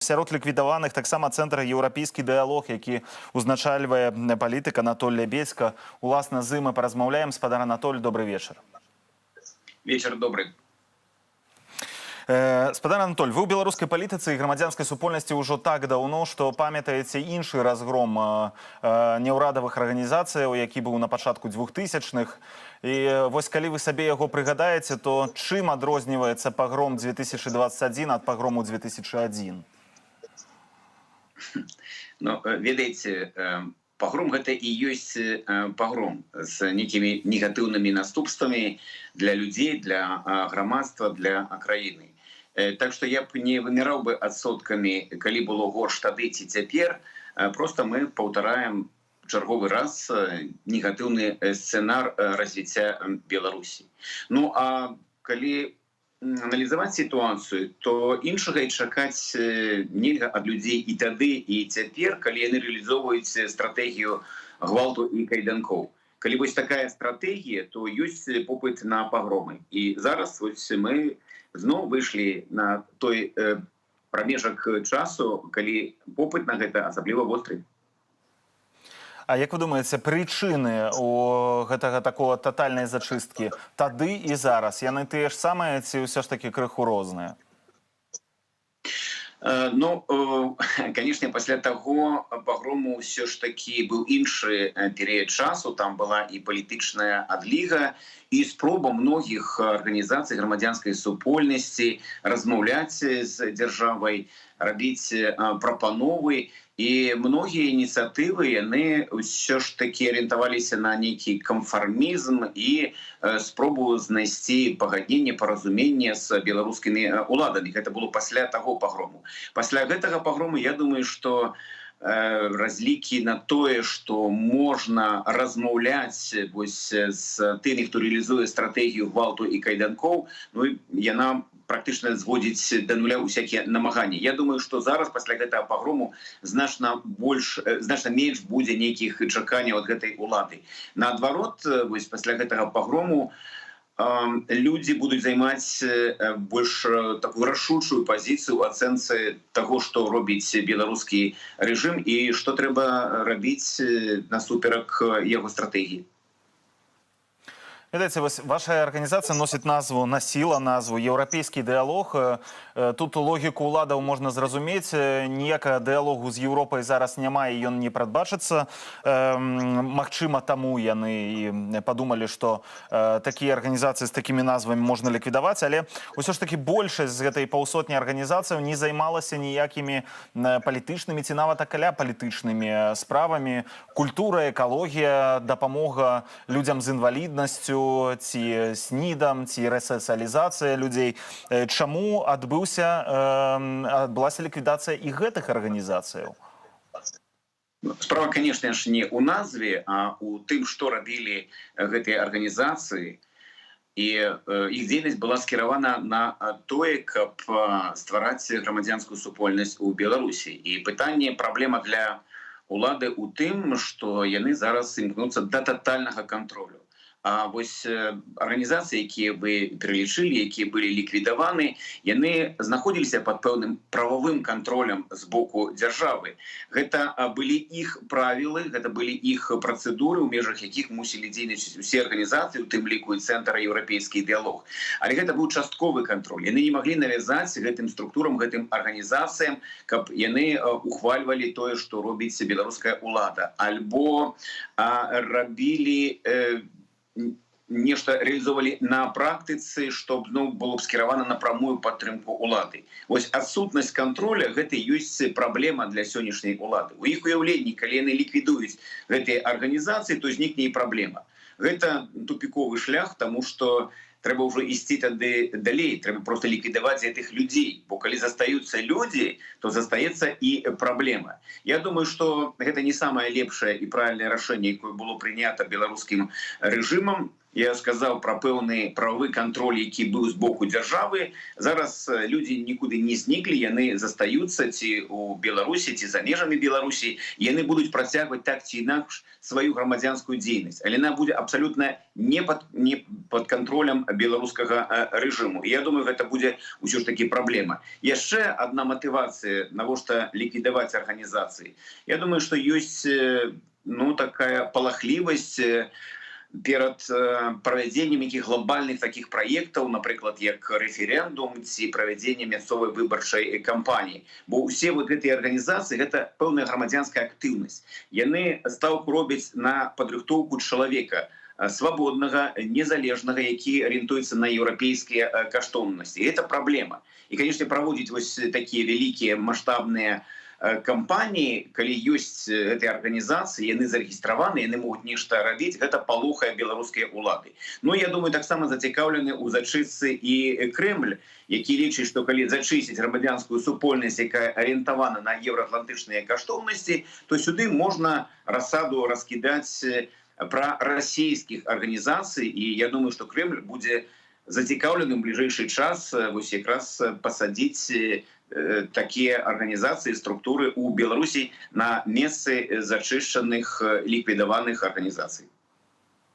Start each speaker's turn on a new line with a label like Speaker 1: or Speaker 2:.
Speaker 1: Сярод ліквідаваных таксама цэнтр еўрапейскі дыялог, які узначальвае палітык Анатоль Лябедзька. Уласна з ім мы паразмаўляем. Спадар Анатоль, добрый вечар.
Speaker 2: Вечер добрый.
Speaker 1: Спадар Анатоль, вы ў беларускай палітыцы і грамадзянскай супольнасці ўжо так даўно, што памятаеце іншы разгром няўрадавых арганізацыяў, які быў на пачатку 2000-х. І вось калі вы сабе яго прыгадаеце, то чым адрозніваецца пагром 2021 ад пагрому 2001?
Speaker 2: Ну, ведаеце, пагром гэта і ёсць пагром з нейкімі негатыўнымі наступствамі для людзей, для грамадства, для краіны. Так што я б не выміраў бы адсоткамі, калі было горш тады ці цяпер. Просто мы паўтараем чарговы раз негатыўны сцэнар развіцця Беларусі. Ну, а калі аналізаваць сітуацыю, то іншага і чакаць нельга ад людзей і тады, і цяпер, калі яны рэалізоўваюць стратэгію гвалту і кайданкоў. Калі вось такая стратэгія, то ёсць попыт на пагромы. І зараз вось мы зноў выйшлі на той прамежак часу, калі попыт на гэта асабліва востры.
Speaker 1: А як вы думаеце, прычыны у гэтага такого татальнай зачысткі тады і зараз? Яны тыя ж самыя ці ўсё ж такі крыху розныя?
Speaker 2: Ну, конечно, пасля таго пагрому ўсё ж такі быў іншы перыяд часу. Там была і палітычная адліга, і спроба многіх арганізацый грамадзянскай супольнасці размаўляць з дзяржавай, рабіць прапановы. І многія ініцыятывы, яны ўсё ж такі арыентаваліся на нейкі канфармізм і спробу знайсці пагадненне, паразуменне з беларускімі уладамі. Гэта было пасля таго пагрому. Пасля гэтага пагрому, я думаю, што разлікі на тое, што можна размаўляць вось з тымі, хто рэалізуе стратэгію гвалту і кайданкоў, ну, яна практычна зводзіць да нуля ўсякія намаганні. Я думаю, што зараз пасля гэтага пагрому значна менш будзе нейкіх чаканняў ад гэтай улады. Наадварот, вось пасля гэтага пагрому людзі будуць займаць больш такую рашучую пазіцыю ў ацэнцы таго, што робіць беларускі рэжым і што трэба рабіць насуперак яго стратэгіі.
Speaker 1: Ведаеце, ваша арганізацыя носіць назву, насіла назву «Еўрапейскі дыялог». Тут логіку ўладаў можна зразумець. Ніякага дыялогу з Еўропай зараз няма, і ён не прадбачыцца. Магчыма, таму яны падумалі, што такія арганізацыі з такімі назвамі можна ліквідаваць, але ўсё ж такі большасць з гэтай паўсотні арганізацыяў не займалася ніякімі палітычнымі ці нават акаляпалітычнымі справамі. Культура, экалогія, дапамога людзям з інваліднасцю, ці СНІДам, ці рэсацыялізацыя людзей. Чаму адбылася ліквідацыя і гэтых арганізацыяў?
Speaker 2: Справа, конечно ж, не ў назве, а ў тым, што рабілі гэтыя арганізацыі. І іх дзейнасць была скіравана на тое, каб ствараць грамадзянскую супольнасць у Беларусі. І пытанне, праблема для улады ў тым, што яны зараз імкнуцца да татальнага кантролю. А вось арганізацыі, якія вы пералічылі, якія былі ліквідаваны, яны знаходзіліся пад пэўным прававым кантролем з боку дзяржавы. Гэта былі іх правілы, гэта былі іх працэдуры, у межах якіх мусілі дзейнічаць усе арганізацыі, у тым ліку і цэнтр «Еўрапейскі дыялог». Але гэта быў частковы кантроль. Яны не маглі навязаць гэтым структурам, гэтым арганізацыям, каб яны ухвальвалі тое, што робіць беларуская ўлада. Альбо рабілі нешта, рэалізовалі на практыцы, што было б скіравана на прамую падтрымку улады. Вось адсутнасць кантроля — гэта ёсць праблема для сённяшняй улады. У іх уяўленні, калі яны ліквідуюць гэтыя арганізацыі, то знікне і праблема. Гэта тупіковы шлях, таму што трэба ўжо ісці тады далей, трэба проста ліквідаваць гэтых людзей, бо калі застаюцца людзі, то застаецца і праблема. Я думаю, што гэта не самае лепшае і правільнае рашэнне, якое было прынята беларускім рэжымам. Я сказаў пра пэўны прававы кантроль, які быў з боку дзяржавы. Зараз людзі нікуды не зніклі, яны застаюцца ці ў Беларусі, ці за межамі Беларусі. Яны будуць працягваць так ці інакш сваю грамадзянскую дзейнасць, але яна будзе абсалютна не пад кантролем беларускага рэжыму. І я думаю, гэта будзе ўсё ж такі праблема. Яшчэ адна матывацыя, навошта ліквідаваць арганізацыі. Я думаю, што ёсць такая палахлівасць перад правядзеннем якіх глобальных такіх праектаў, напрыклад, як рэферэндум ці правядзенне мясцовай выбарчай кампаніі. Бо ўсе гэтыя арганізацыі гэта пэўная грамадзянская актыўнасць. Яны стаўку робяць на падрыхтоўку чалавека свабоднага, незалежнага, які арыентуецца на еўрапейскія каштоўнасці. Гэта праблема. І, канешне, праводзіць вось такія вялікія маштабныя кампаніі, калі ёсць гэтыя арганізацыі, яны зарэгістраваны, яны могуць нешта рабіць, гэта палохае беларускія ўлады. Я думаю, таксама зацікаўлены ў зачыстцы і Крэмль, які лічыць, што калі зачысціць грамадзянскую супольнасць, якая арыентавана на еўраатлантычныя каштоўнасці, то сюды можна расаду раскідаць пра расійскіх арганізацый, і я думаю, што Крэмль будзе зацікаўлены ў бліжэйшы час вось якраз пасадзіць такія арганізацыі, структуры ў Беларусі на месцы зачышчаных, ліквідаваных арганізацый.